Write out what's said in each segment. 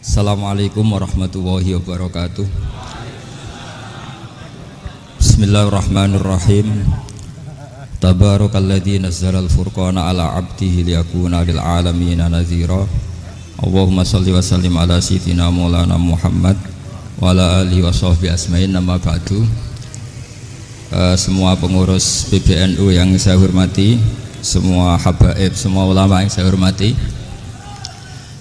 Assalamualaikum warahmatullahi wabarakatuh. Bismillahirrahmanirrahim. Tabarakalladzi nazzalal furqana ala 'abdihi liyakuna lil 'alamina nadhira. Allahumma shalli wa sallim ala sayyidina Maulana Muhammad wa ala alihi wa sahbihi asma'in. Nama ba'du. Semua pengurus PBNU yang saya hormati, semua habaib, semua ulama yang saya hormati,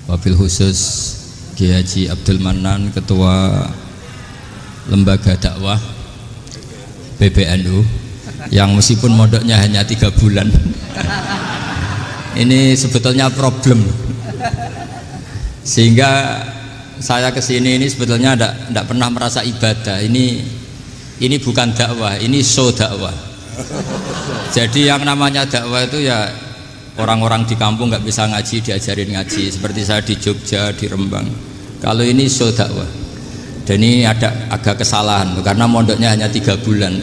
wabil khusus Kiai Haji Abdul Manan, Ketua Lembaga Dakwah PBNU, yang meskipun mondoknya hanya 3 bulan ini sebetulnya problem, sehingga saya kesini ini sebetulnya tidak pernah merasa ibadah. Ini bukan dakwah, ini show dakwah. Jadi yang namanya dakwah itu ya orang-orang di kampung nggak bisa ngaji diajarin ngaji, seperti saya di Jogja, di Rembang. Kalau ini show dakwah, dan ini ada agak kesalahan karena mondoknya hanya 3 bulan.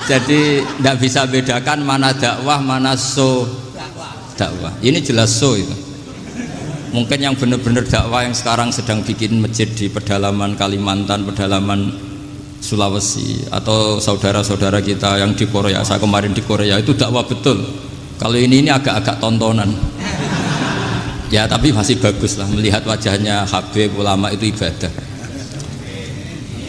Jadi tidak bisa bedakan mana dakwah, mana show dakwah. Ini jelas show itu. Mungkin yang benar-benar dakwah yang sekarang sedang bikin masjid di pedalaman Kalimantan, pedalaman Sulawesi, atau saudara-saudara kita yang di Korea, saya kemarin di Korea, itu dakwah betul. Kalau ini agak-agak tontonan. Ya tapi masih bagus lah melihat wajahnya Habib, ulama itu ibadah.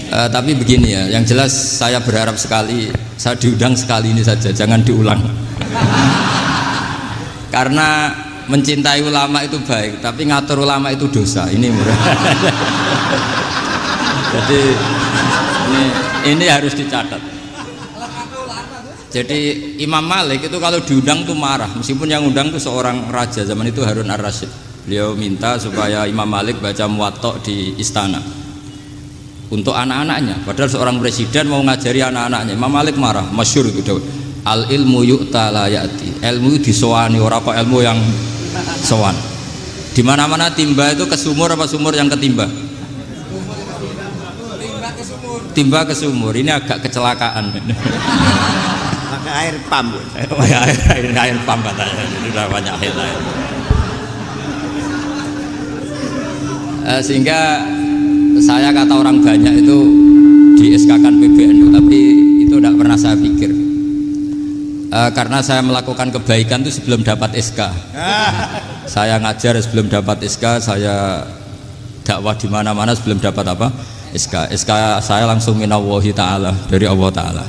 Tapi begini ya, yang jelas saya berharap sekali, saya diundang sekali ini saja, jangan diulang. Karena mencintai ulama itu baik, tapi ngatur ulama itu dosa. Ini murah. Jadi ini harus dicatat. Jadi Imam Malik itu kalau diundang tuh marah, meskipun yang undang tuh seorang raja zaman itu, Harun ar-Rasyid. Beliau minta supaya Imam Malik baca Muwatta di istana untuk anak-anaknya, padahal seorang presiden mau ngajari anak-anaknya. Imam Malik marah, masyhur itu Daud. Al ilmu yu'ta la ya'ti. Ilmu disowani, ora kok ilmu yang sowan. Di mana-mana timba itu ke sumur, apa sumur yang ketimba? Timba ke sumur. Ini agak kecelakaan. Pakai air pam. Air pam katanya. Jadi udah banyak hal lain. Sehingga saya kata orang banyak itu di SK-kan PBNU, tapi itu tidak pernah saya pikir. Karena saya melakukan kebaikan itu sebelum dapat SK. Saya ngajar sebelum dapat SK, saya dakwah di mana-mana sebelum dapat apa? SK. SK saya langsung minallahi ta'ala, dari Allah Ta'ala.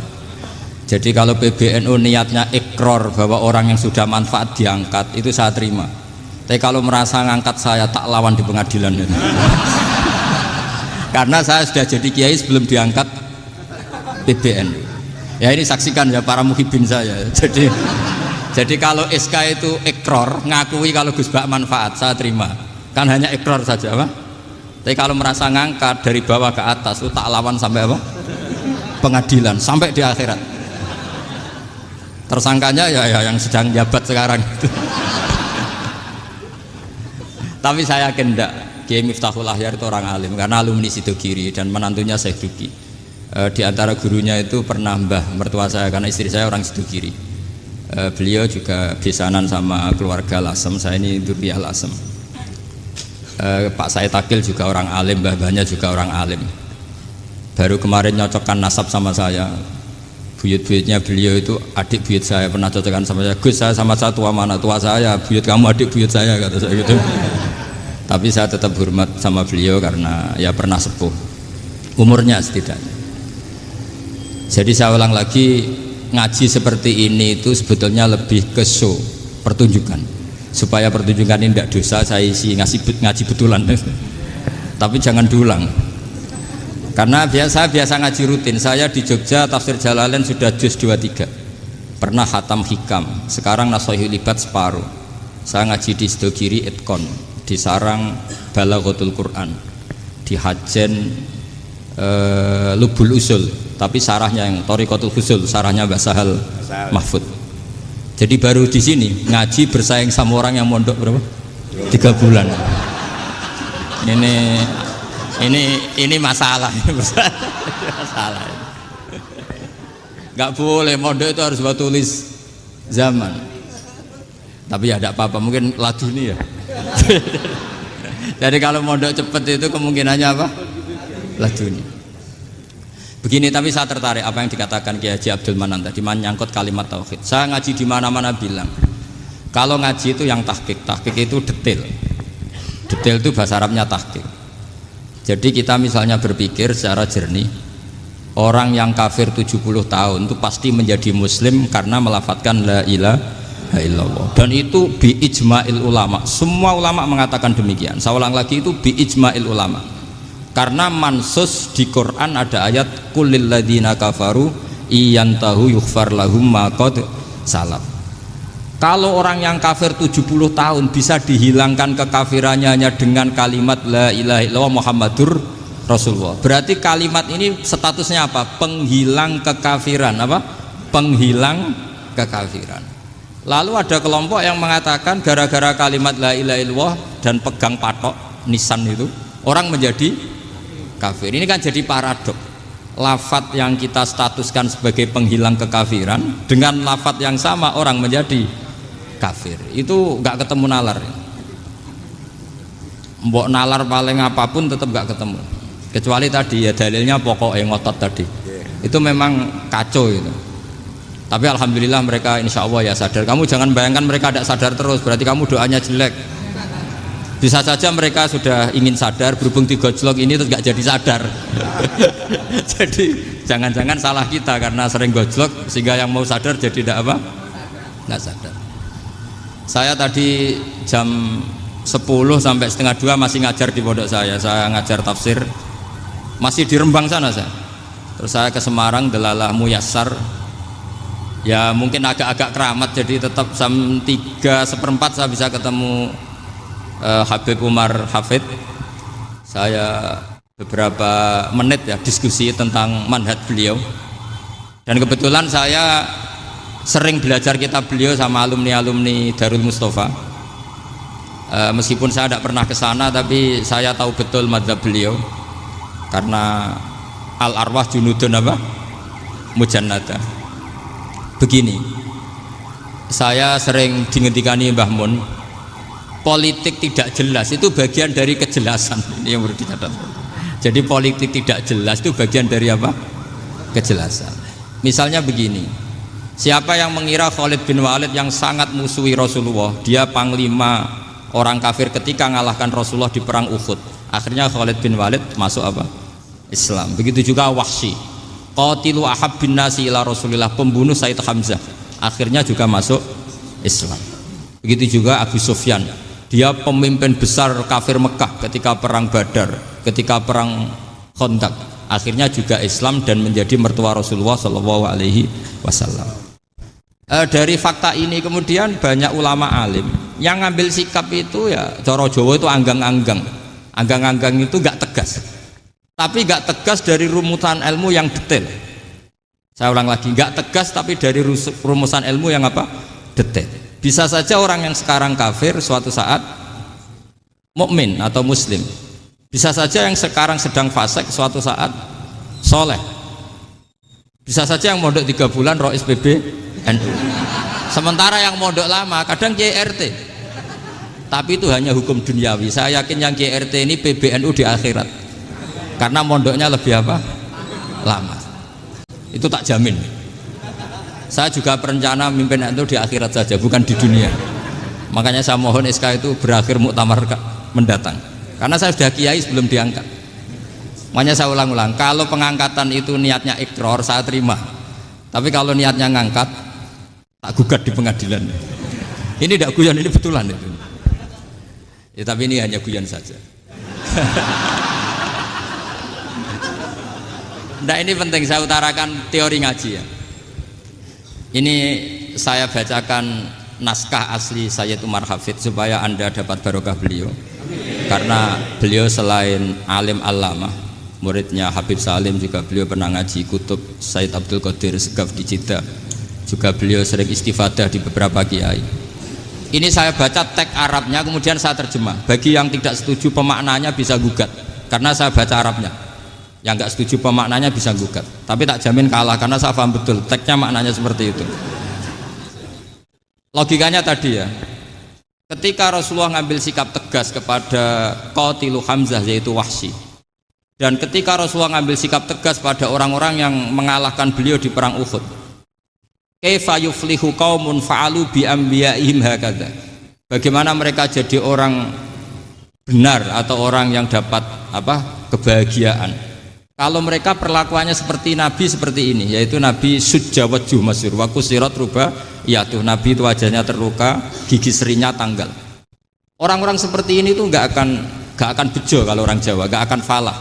Jadi kalau PBNU niatnya ikror bahwa orang yang sudah manfaat diangkat, itu saya terima. Tapi kalau merasa ngangkat saya, tak lawan di pengadilan. Karena saya sudah jadi kiai sebelum diangkat PBNU. Ya ini saksikan ya para muhibin saya. Jadi kalau SK itu ikror, ngakui kalau Gus Bak manfaat, saya terima. Kan hanya ikror saja, apa? Tapi kalau merasa ngangkat dari bawah ke atas, itu tak lawan sampai apa? Pengadilan, sampai di akhirat. Tersangkanya ya yang sedang jabat sekarang. Tapi saya yakin enggak, Kiai Miftahul Ahyar itu orang alim, karena alumni Sidogiri dan menantunya Syekh Duki. Di antara gurunya itu pernah mbah mertua saya, karena istri saya orang Sidogiri. Beliau juga besanan sama keluarga Lasem, saya ini Durriyah Lasem. Pak Said Akil juga orang alim, mbah-mbahnya juga orang alim. Baru kemarin nyocokkan nasab sama saya. Buyut-buyutnya beliau itu adik buyut saya, pernah cocokkan sama saya. Gus, saya sama saya tua mana? Tua saya, buyut kamu adik buyut saya, kata saya gitu. Tapi saya tetap hormat sama beliau karena ya pernah sepuh umurnya setidaknya. Jadi saya ulang lagi, ngaji seperti ini itu sebetulnya lebih ke show, pertunjukan. Supaya pertunjukan ini tidak dosa, saya isi ngaji betulan. Tapi jangan diulang. Karena biasa ngaji rutin. Saya di Jogja tafsir Jalalain sudah juz 23. Pernah khatam hikam. Sekarang Nashahul Ibad separuh. Saya ngaji di Sidogiri Itkon, di Sarang Balaghatul Quran, di Hajen Lubul Usul, tapi sarahnya yang Thariqatul Husul, sarahnya Mbah Sahal Mahfud. Jadi baru di sini ngaji bersaing sama orang yang mondok berapa? 3 bulan. Ini masalah. Masalah. Nggak boleh mondok itu harus buat tulis zaman. Tapi ya tidak apa-apa, mungkin laduni ya. Jadi kalau mondok cepet itu kemungkinannya apa? Laduni. Begini, tapi saya tertarik apa yang dikatakan Kiai Haji Abdul Manan tadi menyangkut kalimat tauhid. Saya ngaji di mana-mana bilang, kalau ngaji itu yang tahqiq itu detail. Detail itu bahasa Arabnya tahqiq. Jadi kita misalnya berpikir secara jernih, orang yang kafir 70 tahun itu pasti menjadi muslim karena melafadzkan la ilaha illallah. Dan itu bi ijma'il ulama. Semua ulama mengatakan demikian. Saya ulang lagi, itu bi ijma'il ulama. Karena mansus di Quran ada ayat kulil ladina kafaru iyantahu yughfar lahum ma qad salaf. Kalau orang yang kafir 70 tahun bisa dihilangkan kekafirannya hanya dengan kalimat la ilaha illallah Muhammadur Rasulullah. Berarti kalimat ini statusnya apa? Penghilang kekafiran, apa? Penghilang kekafiran. Lalu ada kelompok yang mengatakan gara-gara kalimat la ilaha illallah dan pegang patok nisan itu orang menjadi kafir. Ini kan jadi paradok. Lafadz yang kita statuskan sebagai penghilang kekafiran dengan lafadz yang sama orang menjadi kafir. Itu nggak ketemu nalar. Mbok nalar paling apapun tetap nggak ketemu. Kecuali tadi ya dalilnya pokoknya ngotot tadi. Itu memang kacau itu. Tapi alhamdulillah mereka insya Allah ya sadar. Kamu jangan bayangkan mereka tidak sadar terus, berarti kamu doanya jelek. Bisa saja mereka sudah ingin sadar, berhubung digojlok ini terus gak jadi sadar. Jadi jangan-jangan salah kita karena sering gojlok sehingga yang mau sadar jadi tidak apa? Nggak sadar. Saya tadi jam 10 sampai setengah 2 masih ngajar di pondok saya ngajar tafsir masih di Rembang sana saya. Terus saya ke Semarang Delalah Muyassar. Ya mungkin agak-agak keramat, jadi tetap jam 3:4 saya bisa ketemu Habib Umar Hafid. Saya beberapa menit ya diskusi tentang manhaj beliau, dan kebetulan saya sering belajar kitab beliau sama alumni-alumni Darul Mustafa. Meskipun saya tidak pernah ke sana, tapi saya tahu betul mazhab beliau karena al arwah junudun apa? Mujannada. Begini, saya sering dingetikani Mbah Mun, politik tidak jelas itu bagian dari kejelasan. Ini yang perlu dicatat. Jadi politik tidak jelas itu bagian dari apa? Kejelasan. Misalnya begini, siapa yang mengira Khalid bin Walid yang sangat musuhi Rasulullah, dia panglima orang kafir ketika ngalahkan Rasulullah di perang Uhud, akhirnya Khalid bin Walid masuk apa? Islam. Begitu juga Wahsy, qatilu ahabbin nasi ila Rasulillah, pembunuh Sayyid Hamzah, akhirnya juga masuk Islam. Begitu juga Abu Sufyan, dia pemimpin besar kafir Mekah ketika perang Badar, ketika perang Khandaq, akhirnya juga Islam dan menjadi mertua Rasulullah Shallallahu Alaihi Wasallam. Dari fakta ini kemudian banyak ulama alim yang ngambil sikap itu ya coro Jawa itu anggang-anggang. Anggang-anggang itu gak tegas, tapi gak tegas dari rumusan ilmu yang detail. Saya ulang lagi, gak tegas tapi dari rumusan ilmu yang apa? Detail. Bisa saja orang yang sekarang kafir suatu saat mukmin atau muslim. Bisa saja yang sekarang sedang fasik suatu saat soleh. Bisa saja yang mondok 3 bulan Rois PBNU. Sementara yang mondok lama kadang Kiai RT. Tapi itu hanya hukum duniawi. Saya yakin yang Kiai RT ini PBNU di akhirat. Karena mondoknya lebih apa? Lama. Itu tak jamin. Saya juga berencana mimpin itu di akhirat saja, bukan di dunia. Makanya saya mohon SK itu berakhir muktamar mendatang. Karena saya sudah kiai sebelum diangkat. Makanya saya ulang-ulang, kalau pengangkatan itu niatnya iqrar, saya terima. Tapi kalau niatnya ngangkat, tak gugat di pengadilan. Ini tidak guyon, ini betulan itu. Ya, tapi ini hanya guyon saja. Nah, ini penting saya utarakan teori ngaji ya. Ini saya bacakan naskah asli Sayyid Umar Hafid supaya Anda dapat barokah beliau. Karena beliau selain alim allamah, muridnya Habib Salim, juga beliau pernah ngaji kutub Sayyid Abdul Qadir Segaf di Jeddah. Juga beliau sering istifadah di beberapa kiai. Ini saya baca teks Arabnya kemudian saya terjemah. Bagi yang tidak setuju pemaknanya bisa gugat, karena saya baca Arabnya. Yang nggak setuju pemaknanya bisa gugat, tapi tak jamin kalah karena saya paham betul teksnya maknanya seperti itu. Logikanya tadi ya, Ketika Rasulullah ngambil sikap tegas kepada Qatilu Hamzah yaitu Wahsy, dan ketika Rasulullah ngambil sikap tegas pada orang-orang yang mengalahkan beliau di perang Uhud, kaifa yuflihu qaumun fa'alu bi anbiya'ihim hakadha, bagaimana mereka jadi orang benar atau orang yang dapat kebahagiaan kalau mereka perlakuannya seperti Nabi seperti ini, yaitu Nabi sujja wajhuh masyhur wa kusirat ruba yatuh, Nabi itu wajahnya terluka, gigi serinya tanggal. Orang-orang seperti ini tuh nggak akan bejo kalau orang Jawa, nggak akan falah.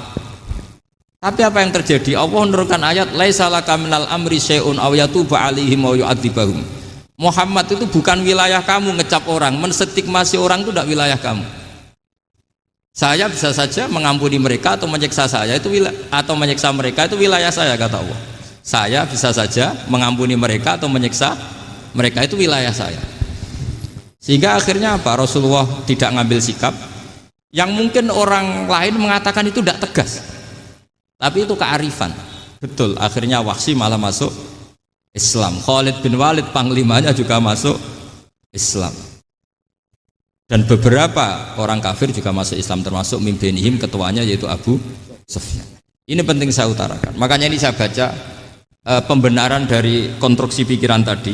Tapi apa yang terjadi? Allah menurunkan ayat laisa laka minal amri syai'un aw yatuba 'alaihim aw yu'adzibahum. Muhammad itu bukan wilayah kamu ngecap orang, menstigmasi orang itu tidak wilayah kamu. Saya bisa saja mengampuni mereka atau menyiksa saya itu atau menyiksa mereka itu wilayah saya, kata Allah. Saya bisa saja mengampuni mereka atau menyiksa mereka itu wilayah saya. Sehingga akhirnya apa? Rasulullah tidak ngambil sikap yang mungkin orang lain mengatakan itu tidak tegas. Tapi itu kearifan. Betul, akhirnya Wahsy malah masuk Islam. Khalid bin Walid panglimanya juga masuk Islam. Dan beberapa orang kafir juga masuk Islam, termasuk mimbenihim, ketuanya yaitu Abu Sufyan. Ini penting saya utarakan. Makanya ini saya baca pembenaran dari konstruksi pikiran tadi.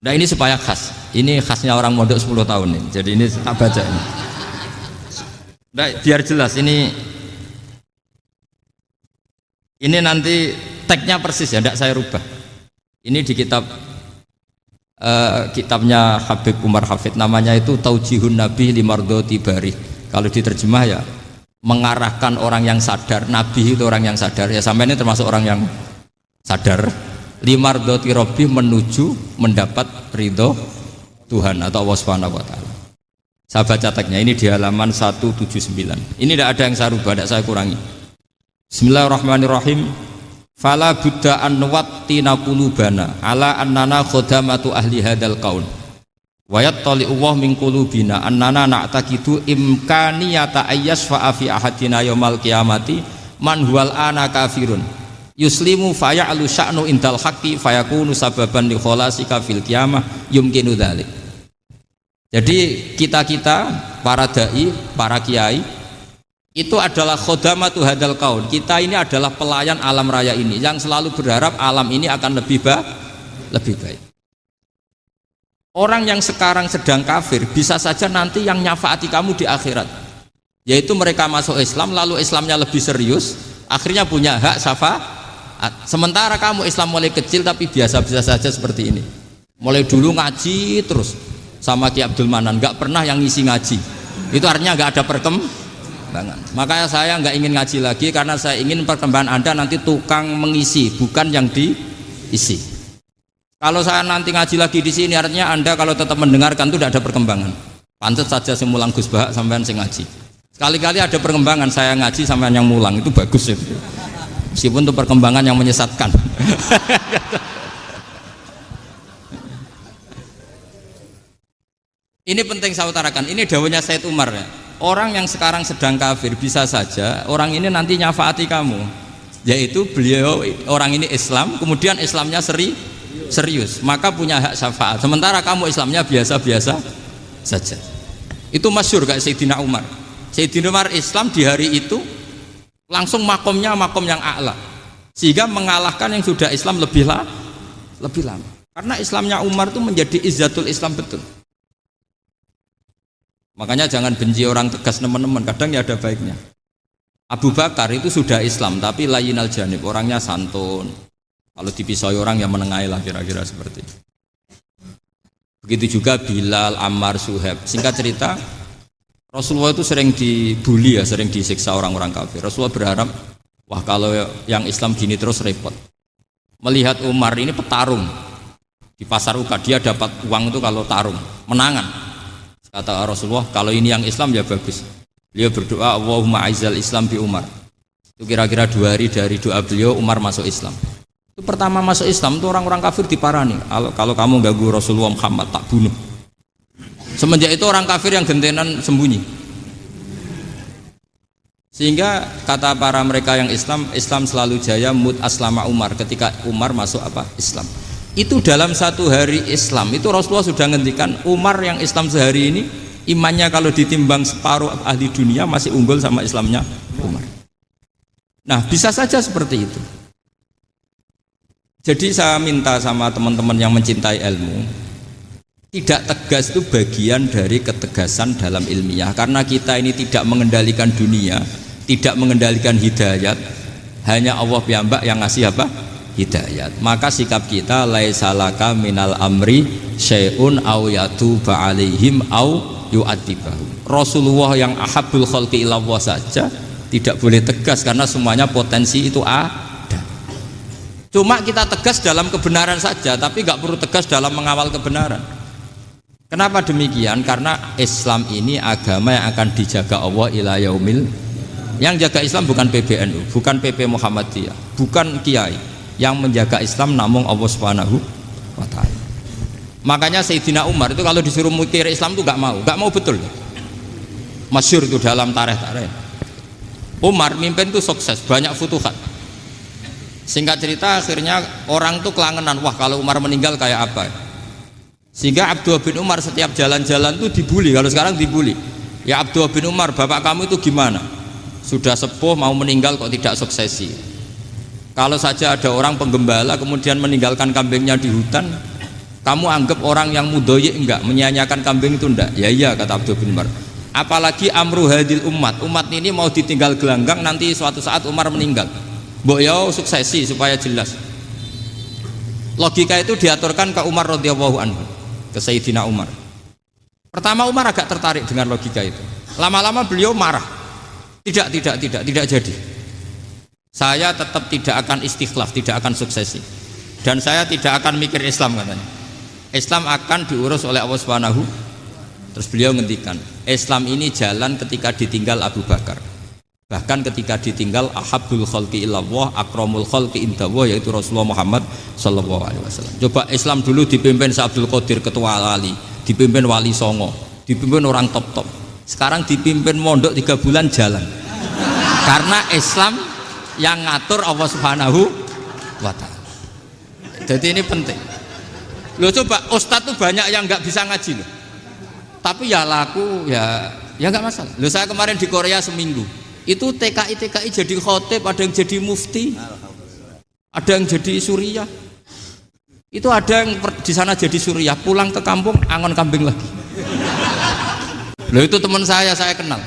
Nah ini supaya khas. Ini khasnya orang mondok 10 tahun nih. Jadi ini tak baca ini. Nah, biar jelas ini nanti tagnya persis ya, tidak saya rubah. Ini di kitabnya Habib Umar Hafid, namanya itu Taujihun Nabi Limardoti Bari. Kalau diterjemah ya mengarahkan orang yang sadar. Nabi itu orang yang sadar ya, sampai ini termasuk orang yang sadar. Limardoti Rabbi, menuju mendapat ridho Tuhan atau Allah Subhanahu wa taala. Saya baca tagnya ini di halaman 179. Ini tidak ada yang saya rubah, tidak saya kurangi. Bismillahirrahmanirrahim. Fala buddha an nuwattina qulubana ala annana khodamatu ahli hadal qaul wa yattali Allah min qulubina annana na'taqidu imkaniyata ayyasfa'a fi ahadina yaumal qiyamati man huwal ana kafirun yuslimu faya'lu sya'nu indal haqqi fayakunu sababan li kholasika fil qiyamah yumkinu dzalik. Jadi kita para dai, para kiai itu adalah khodamatu hadal kaun. Kita ini adalah pelayan alam raya ini yang selalu berharap alam ini akan lebih baik. Orang yang sekarang sedang kafir bisa saja nanti yang nyafaati kamu di akhirat, yaitu mereka masuk Islam lalu Islamnya lebih serius, akhirnya punya hak syafaat. Sementara kamu Islam mulai kecil tapi biasa-biasa saja seperti ini, mulai dulu ngaji terus sama Ki Abdul Manan, nggak pernah yang ngisi ngaji. Itu artinya nggak ada perkembangan. Makanya saya nggak ingin ngaji lagi karena saya ingin perkembangan Anda nanti tukang mengisi, bukan yang diisi. Kalau saya nanti ngaji lagi di sini artinya Anda kalau tetap mendengarkan itu tidak ada perkembangan. Pantes saja semulang Gus Bahak sampean sing ngaji. Sekali-kali ada perkembangan, saya ngaji sampean yang mulang, itu bagus itu. Meskipun itu perkembangan yang menyesatkan. Ini penting saya utarakan. Ini dawuhnya Said Umar ya. Orang yang sekarang sedang kafir bisa saja orang ini nanti nyafaati kamu, yaitu beliau orang ini Islam, kemudian Islamnya serius, maka punya hak syafaat. Sementara kamu Islamnya biasa-biasa saja. Itu masyhur kayak Sayyidina Umar. Sayyidina Umar Islam di hari itu langsung makomnya makom yang a'la, sehingga mengalahkan yang sudah Islam lebih lama. Karena Islamnya Umar itu menjadi izzatul Islam betul. Makanya jangan benci orang tegas teman-teman, kadang ya ada baiknya. Abu Bakar itu sudah Islam tapi layinal janib, orangnya santun. Kalau dipisoi orang yang menengahi lah, kira-kira seperti itu. Begitu juga Bilal, Ammar, Suhaib. Singkat cerita, Rasulullah itu sering dibully ya, sering disiksa orang-orang kafir. Rasulullah berharap, wah kalau yang Islam gini terus repot. Melihat Umar ini petarung di pasar Uka, dia dapat uang itu kalau tarung, menangan. Kata Rasulullah, kalau ini yang Islam ya bagus. Beliau berdoa, Allahumma aizal Islam bi Umar. Itu kira-kira 2 hari dari doa beliau, Umar masuk Islam. Itu pertama masuk Islam itu orang-orang kafir diparani. Kalau kamu ganggu Rasulullah Muhammad tak bunuh. Semenjak itu orang kafir yang gentenan sembunyi. Sehingga kata para mereka yang Islam, Islam selalu jaya mut aslama Umar, ketika Umar masuk Islam. Itu dalam satu hari Islam itu Rasulullah sudah ngendikan Umar yang Islam sehari ini imannya kalau ditimbang separuh ahli dunia masih unggul sama Islamnya Umar. Nah bisa saja seperti itu. Jadi saya minta sama teman-teman yang mencintai ilmu, tidak tegas itu bagian dari ketegasan dalam ilmiah, karena kita ini tidak mengendalikan dunia, tidak mengendalikan hidayat, hanya Allah piyambak yang ngasih apa? Hidayat. Maka sikap kita laisalaka minal amri syai'un aw yatuba alaihim aw yu'adzibahum. Rasulullah yang ahabbul khalqi ilallah saja tidak boleh tegas karena semuanya potensi itu ada. Cuma kita tegas dalam kebenaran saja, tapi nggak perlu tegas dalam mengawal kebenaran. Kenapa demikian? Karena Islam ini agama yang akan dijaga Allah ila yaumil. Yang jaga Islam bukan PBNU, bukan PP Muhammadiyah, bukan kiai. Yang menjaga Islam namun Allah Subhanahu wa ta'ala. Makanya Sayyidina Umar itu kalau disuruh mikir Islam itu gak mau betul. Masyhur itu dalam tarikh-tarikh. Umar mimpin itu sukses, banyak futuhat. Singkat cerita akhirnya orang tuh kelangenan, wah kalau Umar meninggal kayak apa. Sehingga Abdullah bin Umar setiap jalan-jalan tuh dibully, kalau sekarang dibully. Ya Abdullah bin Umar, bapak kamu itu gimana? Sudah sepuh mau meninggal kok tidak suksesi. Kalau saja ada orang penggembala kemudian meninggalkan kambingnya di hutan, kamu anggap orang yang mudoyik enggak, menyia-nyiakan kambing itu enggak? Ya iya, kata Abdul bin Umar. Apalagi amru hadil umat ini mau ditinggal gelanggang, nanti suatu saat Umar meninggal. Mbok ya suksesi supaya jelas. Logika itu diaturkan ke Umar radhiyallahu anhu, ke Sayyidina Umar. Pertama Umar agak tertarik dengan logika itu. Lama-lama beliau marah. Tidak jadi. Saya tetap tidak akan istikhlaf, tidak akan suksesi, dan saya tidak akan mikir Islam, katanya. Islam akan diurus oleh Allah Subhanahu. Terus beliau ngendikan, Islam ini jalan ketika ditinggal Abu Bakar, bahkan ketika ditinggal ahabbul khalqi ilallah akramul khalqi indallah, yaitu Rasulullah Muhammad sallallahu alaihi wasallam. Coba Islam dulu dipimpin Abdul Qadir ketua wali, dipimpin Wali Songo, dipimpin orang top. Sekarang dipimpin mondok 3 bulan jalan. Karena Islam yang ngatur Allah Subhanahu wa ta'ala. Jadi ini penting. Loh coba ustadz tuh banyak yang nggak bisa ngaji loh. Tapi ya laku ya nggak masalah. Loh saya kemarin di Korea seminggu. Itu TKI jadi khotib, ada yang jadi mufti, ada yang jadi suriah. Itu ada yang di sana jadi suriah, pulang ke kampung angon kambing lagi. Loh itu teman saya kenal.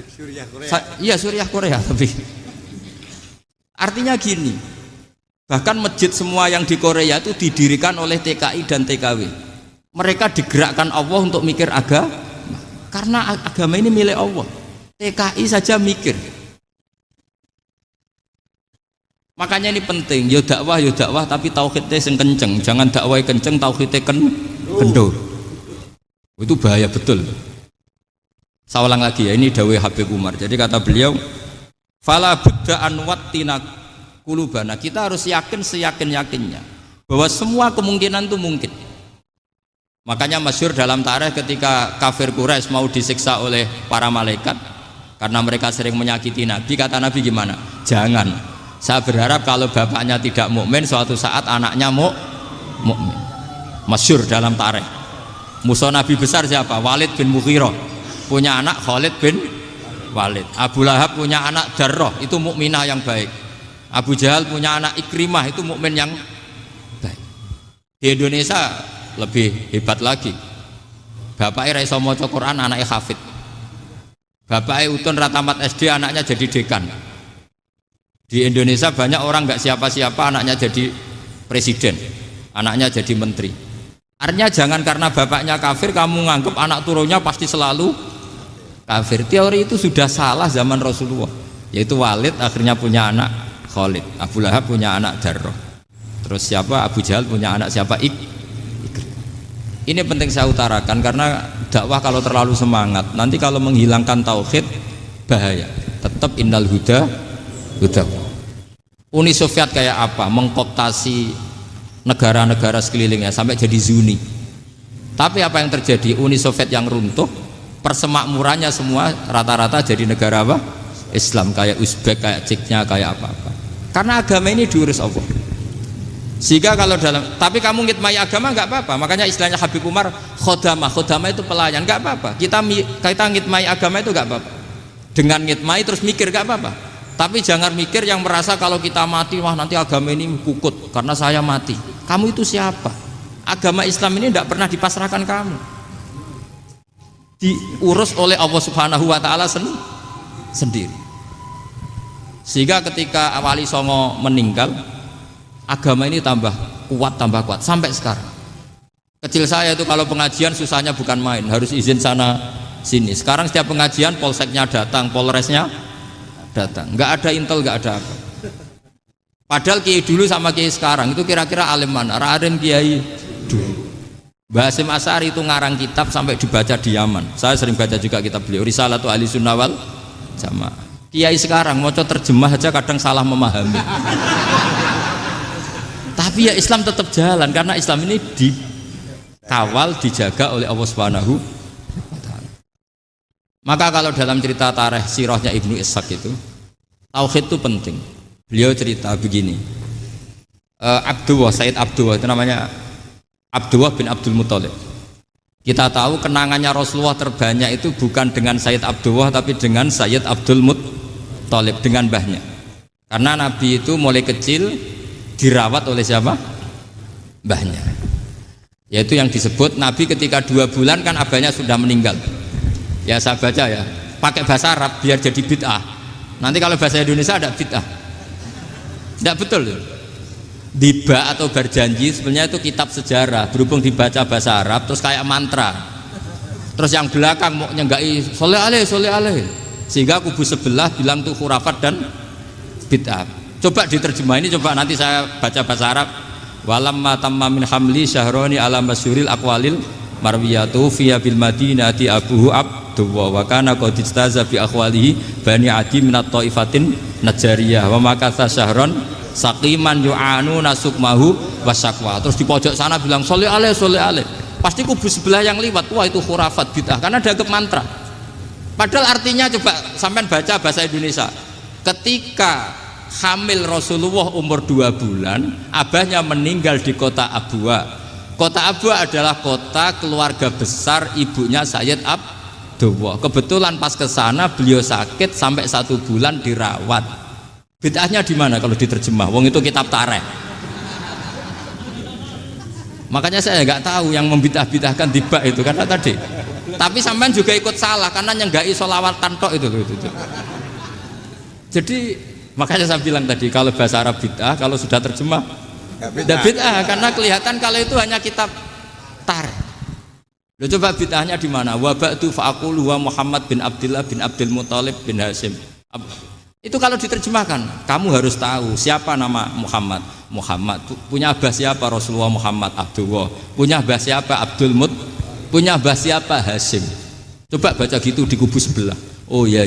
Suriah Korea. Iya suriah Korea tapi. Artinya gini, bahkan masjid semua yang di Korea itu didirikan oleh TKI dan TKW. Mereka digerakkan Allah untuk mikir agama, karena agama ini milik Allah. TKI saja mikir. Makanya ini penting, yo dakwah tapi tauhidnya sing kenceng, jangan dakwah kenceng tauhidnya kendor. Itu bahaya betul. Saya ulang lagi ya, ini dawuh Habib Umar. Jadi kata beliau, fala budda an wattina kulubana, kita harus yakin seyakin-yakinnya bahwa semua kemungkinan itu mungkin. Makanya masyhur dalam tarikh ketika kafir Quraisy mau disiksa oleh para malaikat karena mereka sering menyakiti Nabi, kata Nabi gimana? Jangan. Saya berharap kalau bapaknya tidak mukmin, suatu saat anaknya mukmin. Masyhur dalam tarikh. Musuh Nabi besar siapa? Walid bin Mughirah. Punya anak Khalid bin Walid. Abu Lahab punya anak Darrah, itu mukminah yang baik. Abu Jahal punya anak Ikrimah, itu mukmin yang baik. Di Indonesia lebih hebat lagi. Bapaknya iso maca Quran, anaknya hafid. Bapaknya utun ratamat SD, anaknya jadi dekan. Di Indonesia banyak orang nggak siapa-siapa, anaknya jadi presiden, anaknya jadi menteri. Artinya jangan karena bapaknya kafir kamu nganggap anak turunnya pasti selalu kafir. Teori itu sudah salah zaman Rasulullah. Yaitu Walid akhirnya punya anak Khalid, Abu Lahab punya anak Darrah. Terus siapa? Abu Jahal punya anak siapa? Ini penting saya utarakan karena dakwah kalau terlalu semangat, nanti kalau menghilangkan tauhid bahaya. Tetap innal huda. Uni Soviet kayak apa? Mengkooptasi negara-negara sekelilingnya sampai jadi Zuni. Tapi apa yang terjadi? Uni Soviet yang runtuh, persemakmurannya semua rata-rata jadi negara apa? Islam, kayak Uzbek, kayak Ceknya, kayak apa-apa. Karena agama ini diurus Allah. Sehingga kalau tapi kamu ngitmai agama nggak apa-apa. Makanya istilahnya Habib Umar khodamah itu pelayan, nggak apa-apa. Kita ngitmai agama itu nggak apa-apa. Dengan ngitmai terus mikir nggak apa-apa. Tapi jangan mikir yang merasa kalau kita mati, wah nanti agama ini kukut karena saya mati. Kamu itu siapa? Agama Islam ini tidak pernah dipasrahkan kamu. Diurus oleh Allah Subhanahu wa taala sendiri. Sehingga ketika Wali Songo meninggal, agama ini tambah kuat sampai sekarang. Kecil saya itu kalau pengajian susahnya bukan main, harus izin sana sini. Sekarang setiap pengajian polseknya datang, polresnya datang, nggak ada intel, nggak ada apa. Padahal kiai dulu sama kiai sekarang itu kira-kira alim mana? Alim kiai dulu. Mbah Hasyim Asy'ari itu ngarang kitab sampai dibaca di Yaman. Saya sering baca juga kitab beliau, Risalatu Ahli Sunnah wal Jamaah. Kiai sekarang mau terjemah aja kadang salah memahami. Tapi ya Islam tetap jalan karena Islam ini dikawal, dijaga oleh Allah Subhanahu wa taala. Maka kalau dalam cerita tarikh sirahnya Ibnu Ishaq itu, tauhid itu penting. Beliau cerita begini, Sayyid Abdullah itu namanya Abdullah bin Abdul Muthalib. Kita tahu kenangannya Rasulullah terbanyak itu bukan dengan Sayyid Abdullah tapi dengan Sayyid Abdul Muthalib, dengan mbahnya. Karena Nabi itu mulai kecil dirawat oleh siapa? Mbahnya. Yaitu yang disebut Nabi ketika 2 bulan kan abahnya sudah meninggal. Ya saya baca ya, pakai bahasa Arab biar jadi bid'ah. Nanti kalau bahasa Indonesia ada bid'ah. Tidak betul. Diba atau berjanji sebenarnya itu kitab sejarah, berhubung dibaca bahasa Arab terus kayak mantra. Terus yang belakang mau nyenggai soleh aleh, sehingga kubu sebelah bilang itu khurafat dan bid'ah. Coba diterjemah ini, coba nanti saya baca bahasa Arab. Walamma tamma min hamli syahroni ala masyuril aqwalil marwiyatu fiya bil madinati abuhu abdullah wa kana qad istaza bi akhwalihi bani adi minat taifatin najariyah wa makatha syahron saqiman yu'anu nasukmahu wasyakwa. Terus di pojok sana bilang soleh aleh. Pasti kubu sebelah yang liwat, wah itu khurafat bid'ah karena dianggap mantra. Padahal artinya coba sampean baca bahasa Indonesia. Ketika hamil Rasulullah umur 2 bulan, abahnya meninggal di kota Abwa. Kota Abwa adalah kota keluarga besar ibunya Sayyid Abdullah. Kebetulan pas ke sana beliau sakit sampai 1 bulan dirawat. Bid'ahnya di mana kalau diterjemah? Wong itu kitab tarikh. Makanya saya nggak tahu yang membidah-bidahkan tiba itu karena tadi. Tapi sampean juga ikut salah karena nyenggai sholawatan tok itu. Jadi makanya saya bilang tadi kalau bahasa Arab bid'ah, kalau sudah terjemah tidak bid'ah karena kelihatan kalau itu hanya kitab tarikh. Loh, coba bid'ahnya di mana? Wa ba'du fa'aqulu wa Muhammad bin Abdullah bin Abdul Muthalib bin Hasyim. Itu kalau diterjemahkan, kamu harus tahu siapa nama Muhammad. Muhammad punya abah siapa? Rasulullah Muhammad Abdullah. Punya abah siapa? Abdul Mut. Punya abah siapa? Hasyim. Coba baca gitu di kubu sebelah. Oh iya.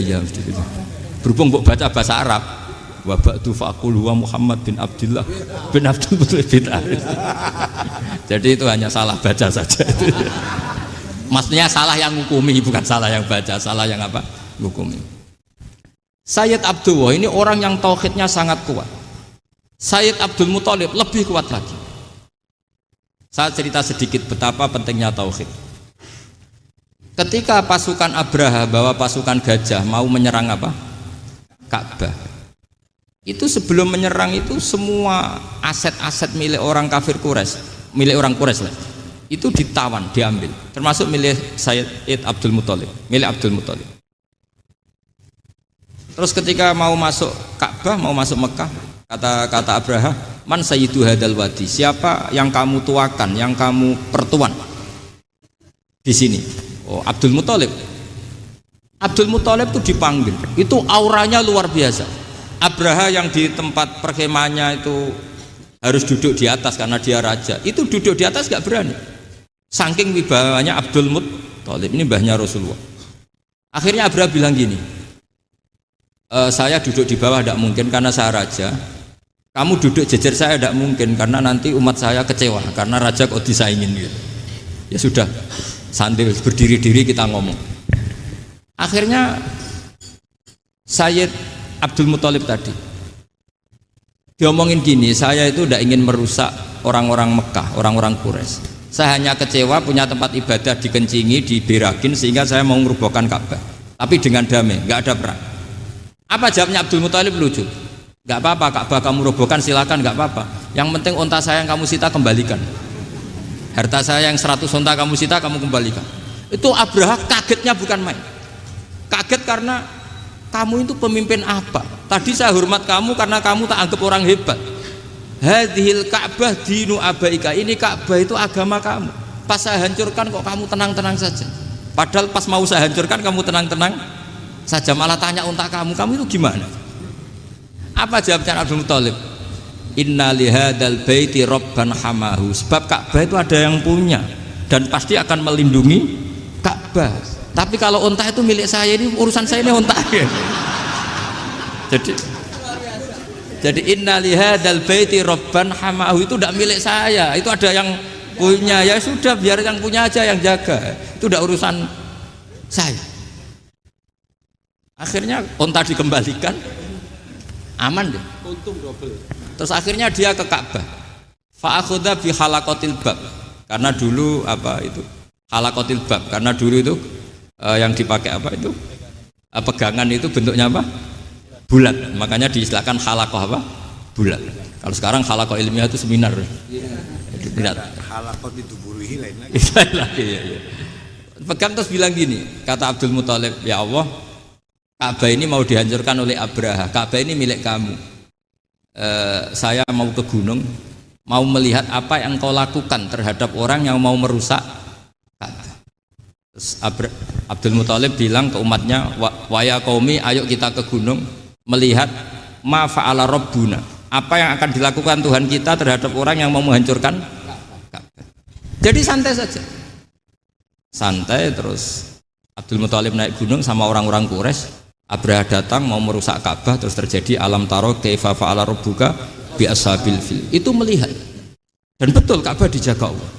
Berhubung kok baca bahasa Arab. Wa ba'du fa'aqulu wa Muhammad bin Abdullah bin Abdul Muthalib bin Hasyim. Jadi itu hanya salah baca saja. Maksudnya salah yang ngukumi, bukan salah yang baca, salah yang apa? Ngukumi. Sayyid Abdullah ini orang yang tauhidnya sangat kuat. Sayyid Abdul Muthalib lebih kuat lagi. Saya cerita sedikit betapa pentingnya tauhid. Ketika pasukan Abraha bawa pasukan gajah mau menyerang apa? Ka'bah. Itu sebelum menyerang itu semua aset-aset milik orang kafir Quraisy, milik orang Quraisy lah. Itu ditawan, diambil, termasuk milik Sayyid Abdul Muthalib, milik Abdul Muthalib. Terus ketika mau masuk Ka'bah, mau masuk Mekah, kata Abraha, man sayyidu hadal wadi, siapa yang kamu tuakan, yang kamu pertuan di sini? Oh, Abdul Muthalib. Abdul Muthalib itu dipanggil, itu auranya luar biasa. Abraha yang di tempat perkemahannya itu harus duduk di atas karena dia raja, itu duduk di atas gak berani. Saking wibawanya Abdul Muthalib, ini mbahnya Rasulullah. Akhirnya Abraha bilang gini, saya duduk di bawah tidak mungkin karena saya raja. Kamu duduk jejer saya tidak mungkin karena nanti umat saya kecewa karena raja kok disaingin gitu. Ya sudah, sambil berdiri-diri kita ngomong. Akhirnya Sayyid Abdul Muthalib tadi diomongin gini, saya itu tidak ingin merusak orang-orang Mekah, orang-orang Quraisy. Saya hanya kecewa punya tempat ibadah dikencingi, diberakin sehingga saya mau merubuhkan Ka'bah. Tapi dengan damai, nggak ada perang. Apa jawabnya Abdul Muthalib? Lucu. Nggak apa-apa, Ka'bah kamu robohkan silakan, nggak apa-apa. Yang penting unta saya yang kamu sita kembalikan. Harta saya yang 100 unta kamu sita kamu kembalikan. Itu Abraha kagetnya bukan main. Kaget karena kamu itu pemimpin apa? Tadi saya hormat kamu karena kamu tak anggap orang hebat. Hadhil Ka'bah dinu abaika, ini Ka'bah itu agama kamu. Pas saya hancurkan kok kamu tenang-tenang saja. Padahal pas mau saya hancurkan kamu tenang-tenang saja, malah tanya unta kamu itu gimana? Apa jawabnya Abdul Muthalib? Inna lihadal baiti robban hamahu. Sebab Ka'bah itu ada yang punya dan pasti akan melindungi Ka'bah. Tapi kalau unta itu milik saya, ini urusan saya, ini unta. Jadi inna lihadal baiti robban hamahu itu tidak milik saya, itu ada yang punya. Ya sudah, biar yang punya aja yang jaga, itu tidak urusan saya. Akhirnya unta dikembalikan, aman deh, untung double. Terus akhirnya dia ke Ka'bah, fa'akhudha bi halaqatil bab, karena dulu apa itu halaqatil bab, karena dulu itu yang dipakai apa itu pegangan itu bentuknya apa, bulat, makanya diistilahkan halaqah apa, bulat. Kalau sekarang halaqah ilmiah itu seminar. Tidak. Halaqah itu buruhi lain lagi. Iya. Pegang terus bilang gini, kata Abdul Muthalib, ya Allah, Ka'bah ini mau dihancurkan oleh Abraha. Ka'bah ini milik kamu. Saya mau ke gunung, mau melihat apa yang kau lakukan terhadap orang yang mau merusak Ka'bah. Terus Abdul Muthalib bilang ke umatnya, wa ya qaumi, ayo kita ke gunung melihat ma fa'ala rabbuna, apa yang akan dilakukan Tuhan kita terhadap orang yang mau menghancurkan Ka'bah. Jadi santai saja, santai. Terus Abdul Muthalib naik gunung sama orang-orang Quraisy. Abraha datang mau merusak Ka'bah, terus terjadi alam taro kaifa fa'ala rabbuka bi ashabil fil. Itu melihat, dan betul Ka'bah dijaga Allah.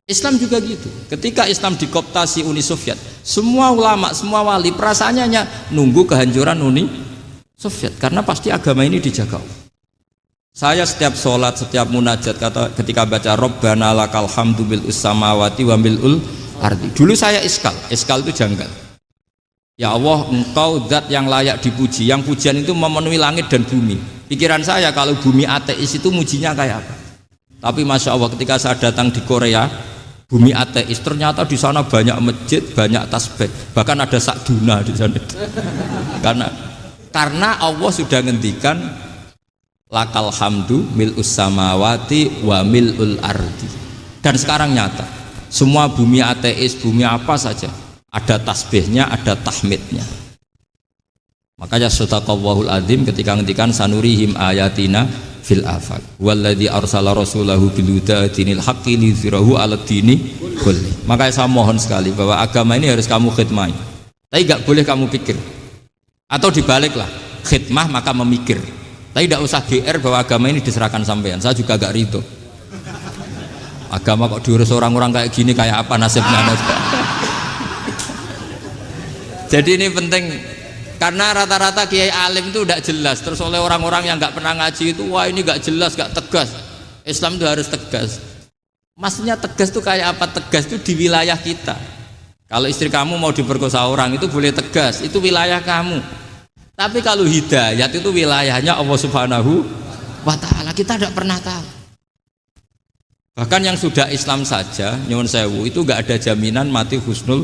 Islam juga gitu. Ketika Islam dikooptasi Uni Soviet, semua ulama, semua wali perasaannya hanya nunggu kehancuran Uni Soviet, karena pasti agama ini dijaga Allah. Saya setiap sholat, setiap munajat, ketika baca Rabbana lakal hamdu bil samawati wa mil'ul ardi. Dulu saya iskal itu janggal. Ya Allah, engkau zat yang layak dipuji, yang pujian itu memenuhi langit dan bumi. Pikiran saya kalau bumi ateis itu mujinya kayak apa? Tapi Masya Allah, ketika saya datang di Korea, bumi ateis, ternyata di sana banyak masjid, banyak tasbih, bahkan ada sakduna di sana. Karena Allah sudah ngendikan lakal hamdu mil'us samawati wa mil'ul ardi. Dan sekarang nyata, semua bumi ateis, bumi apa saja, ada tasbihnya, ada tahmidnya. Makanya sadaqallahul adzim ketika ngendikan sanurihim ayatina fil afaq walladzi arsala rasulahu bil huda dinil haqqi liyuzhirahu 'alad dini kulli. Makanya saya mohon sekali bahwa agama ini harus kamu khidmah. Tapi enggak boleh kamu pikir. Atau dibaliklah, khidmah maka memikir. Tapi tidak usah GR bahwa agama ini diserahkan sampean. Saya juga agak ridho. Agama kok diurus orang-orang kayak gini, kayak apa nasibnya? Jadi ini penting, karena rata-rata kiai alim itu tidak jelas. Terus oleh orang-orang yang nggak pernah ngaji itu, wah ini nggak jelas, nggak tegas. Islam itu harus tegas. Maksudnya tegas itu kayak apa? Tegas itu di wilayah kita. Kalau istri kamu mau diperkosa orang itu boleh tegas, itu wilayah kamu. Tapi kalau hidayat itu wilayahnya Allah Subhanahu wa Ta'ala, kita tidak pernah tahu. Bahkan yang sudah Islam saja, nyuwun sewu, itu nggak ada jaminan mati husnul.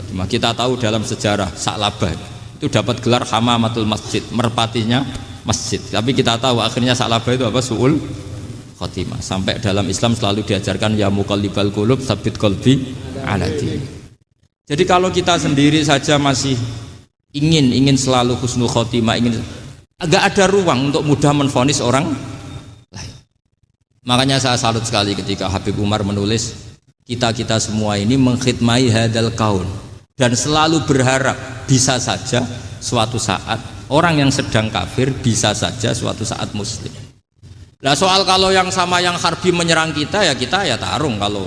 Kita tahu dalam sejarah Sa'labah itu dapat gelar hamamatul masjid, merpatinya masjid. Tapi kita tahu akhirnya Sa'labah itu apa? Su'ul khotimah. Sampai dalam Islam selalu diajarkan ya muqallibal qulub tsabbit qalbi ala din. Jadi kalau kita sendiri saja masih ingin selalu husnul khotimah, agak ada ruang untuk mudah menvonis orang lain. Makanya saya salut sekali ketika Habib Umar menulis kita semua ini mengkhidmati hadal kaun, dan selalu berharap bisa saja suatu saat orang yang sedang kafir bisa saja suatu saat muslim. Nah soal kalau yang sama yang harbi menyerang kita ya tarung. Kalau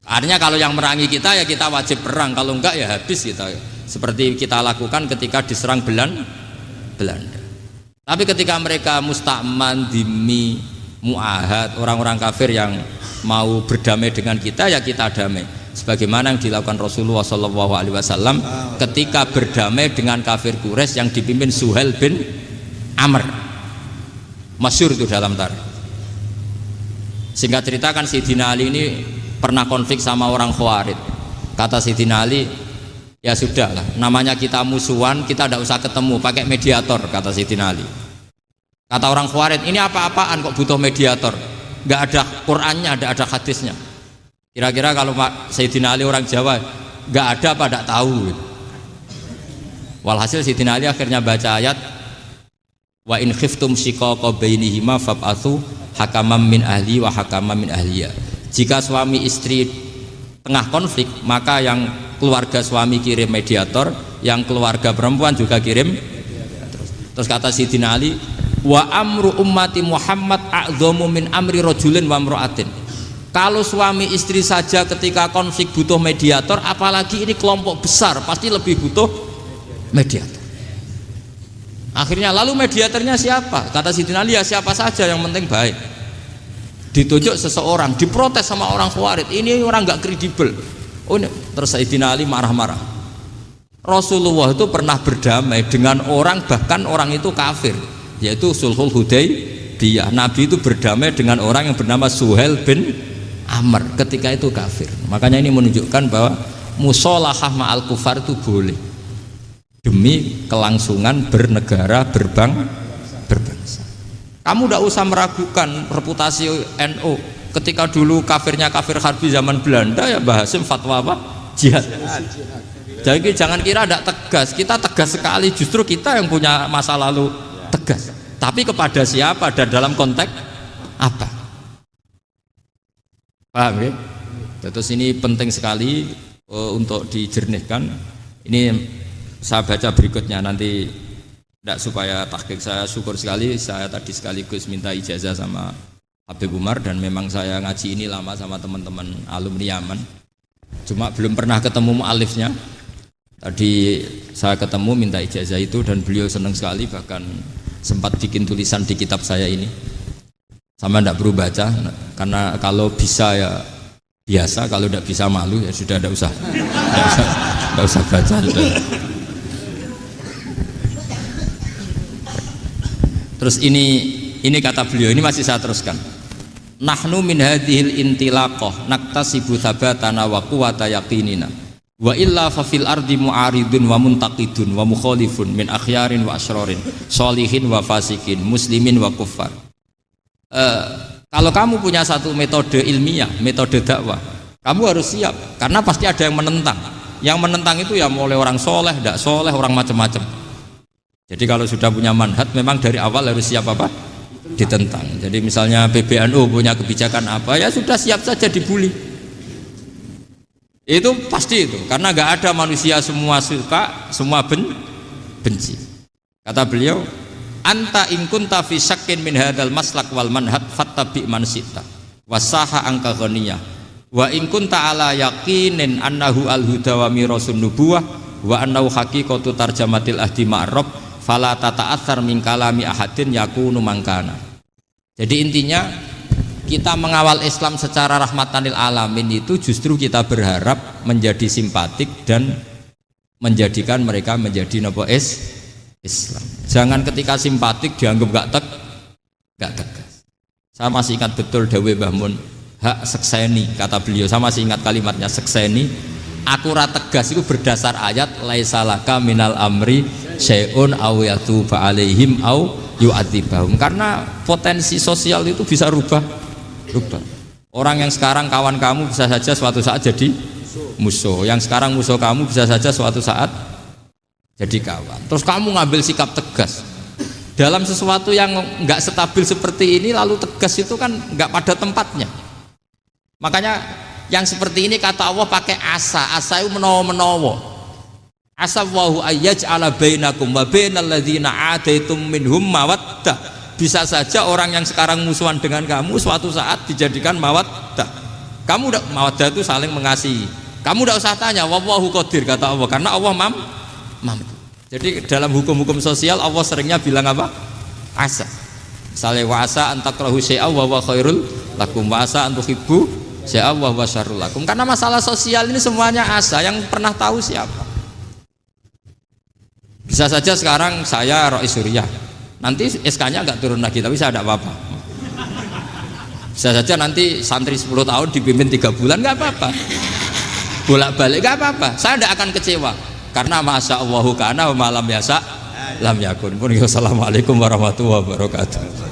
artinya kalau yang merangi kita ya kita wajib perang, kalau enggak ya habis kita. Seperti kita lakukan ketika diserang Belanda. Tapi ketika mereka musta'man, dhimmi, muahad, orang-orang kafir yang mau berdamai dengan kita, ya kita damai. Sebagaimana yang dilakukan Rasulullah SAW ketika berdamai dengan kafir Quraisy yang dipimpin Suhail bin Amr. Masyhur itu dalam tarikh. Singkat cerita kan Sayyidina Ali ini pernah konflik sama orang Khawarij. Kata Sayyidina Ali, ya sudahlah, namanya kita musuhan, kita tidak usah ketemu, pakai mediator, kata Sayyidina Ali. Kata orang Khawarij, ini apa-apaan kok butuh mediator, nggak ada Qur'annya, nggak ada hadisnya. Kira-kira kalau Sayyidina Ali orang Jawa, nggak ada apa tidak tahu. Walhasil Sayyidina Ali akhirnya baca ayat, wa in khiftum shiqaqa bainihima fab'atsu hakamam min ahli wa hakamam min ahliya. Jika suami istri tengah konflik, maka yang keluarga suami kirim mediator, yang keluarga perempuan juga kirim. Terus kata Sayyidina Ali, wa amru ummati Muhammad a'dhamu min amri rajulin wa imra'atin. Kalau suami istri saja ketika konflik butuh mediator, apalagi ini kelompok besar pasti lebih butuh mediator. Akhirnya lalu mediatornya siapa? Kata Sayyidina Ali, ya siapa saja yang penting baik. Ditunjuk seseorang, diprotes sama orang Khawarij, ini orang nggak kredibel. Oh, terus Sayyidina Ali marah-marah. Rasulullah itu pernah berdamai dengan orang, bahkan orang itu kafir, yaitu Sulhul Hudaybiyah. Nabi itu berdamai dengan orang yang bernama Suhail bin Amr, ketika itu kafir. Makanya ini menunjukkan bahwa musolahah ma'al kufar itu boleh demi kelangsungan bernegara, berbangsa. Kamu tidak usah meragukan reputasi NU. Ketika dulu kafirnya kafir harbi zaman Belanda, ya Mbah Hasim fatwa apa? Jihad. Jadi jangan kira tidak tegas. Kita tegas sekali. Justru kita yang punya masa lalu tegas. Tapi kepada siapa dan dalam konteks apa? Paham ya? Terus ini penting sekali untuk dijernihkan. Ini saya baca berikutnya nanti. Tidak, supaya tahqiq saya syukur sekali, saya tadi sekaligus minta ijazah sama Habib Umar, dan memang saya ngaji ini lama sama teman-teman alumni Yaman, cuma belum pernah ketemu mu'alifnya. Tadi saya ketemu minta ijazah itu dan beliau senang sekali, bahkan sempat bikin tulisan di kitab saya ini. Sama tidak perlu baca, karena kalau bisa ya biasa, kalau tidak bisa malu ya sudah, tidak usah baca sudah. Terus ini kata beliau, ini masih saya teruskan. Nahnu min hadhil intilaqah naktasibu thabatana wa quwwata yaqinina wa illa fa fil ardi mu'aridun wa muntaqidun wa mukhalifun min akhyarin wa asyrarin sholihin wa fasikin muslimin wa kuffar. Kalau kamu punya satu metode ilmiah, metode dakwah, kamu harus siap, karena pasti ada yang menentang. Yang menentang itu ya mulai orang soleh, tidak soleh, orang macam-macam. Jadi kalau sudah punya manhaj, memang dari awal harus siap apa? Ditentang. Jadi misalnya PBNU punya kebijakan apa, ya sudah siap saja dibully. Itu pasti itu, karena nggak ada manusia semua suka, semua benci. Kata beliau, anta in kunta fi syakkin min hadzal maslak wal manhaj fattabi man syi'ta wasaha angka ghaniyah wa in kunta ala yaqinin annahu al huda wa mirasun nubuwah wa annahu haqiqatu tarjamatil ahdi ma'rab fala tata'atsar min kalami ahadin yakunu mangkana. Jadi intinya kita mengawal Islam secara rahmatan lil alamin itu justru kita berharap menjadi simpatik dan menjadikan mereka menjadi nopo Islam. Jangan ketika simpatik dianggap gak tegas. Saya masih ingat betul dawuh Mbah Mun, hak sekseni, kata beliau. Saya masih ingat kalimatnya, sekseni. Aku ra tegas itu berdasar ayat laisalaka minal amri syai'un aw yatuba alaihim aw yu'adzibahum, karena potensi sosial itu bisa rubah. Orang yang sekarang kawan kamu bisa saja suatu saat jadi musuh, yang sekarang musuh kamu bisa saja suatu saat jadi kawan. Terus kamu ngambil sikap tegas dalam sesuatu yang nggak stabil seperti ini, lalu tegas itu kan nggak pada tempatnya. Makanya yang seperti ini kata Allah pakai asa itu menawa-menawa. Asa wahu ayyaj'ala bainakum wa bainal ladzina ataitum minhum mawaddah. Bisa saja orang yang sekarang musuhan dengan kamu suatu saat dijadikan mawaddah. Kamu udah mawaddah itu saling mengasihi. Kamu udah usah tanya, wallahu qadir, kata Allah, karena Allah mampu. Jadi dalam hukum-hukum sosial Allah seringnya bilang apa? Asa. Sale wasa antakrahu syai'a wa huwa khairul lakum wasa antuhibbu syai'a wa huwa syarrul lakum. Karena masalah sosial ini semuanya asa, yang pernah tahu siapa? Bisa saja sekarang saya Rois Surya, nanti SK-nya enggak turun lagi, tapi saya tidak apa-apa. Bisa saja nanti santri 10 tahun dipimpin 3 bulan enggak apa-apa. Bolak-balik enggak apa-apa. Saya tidak akan kecewa karena masya Allahu kana wa malam yasa lam yakun. Assalamualaikum warahmatullahi wabarakatuh.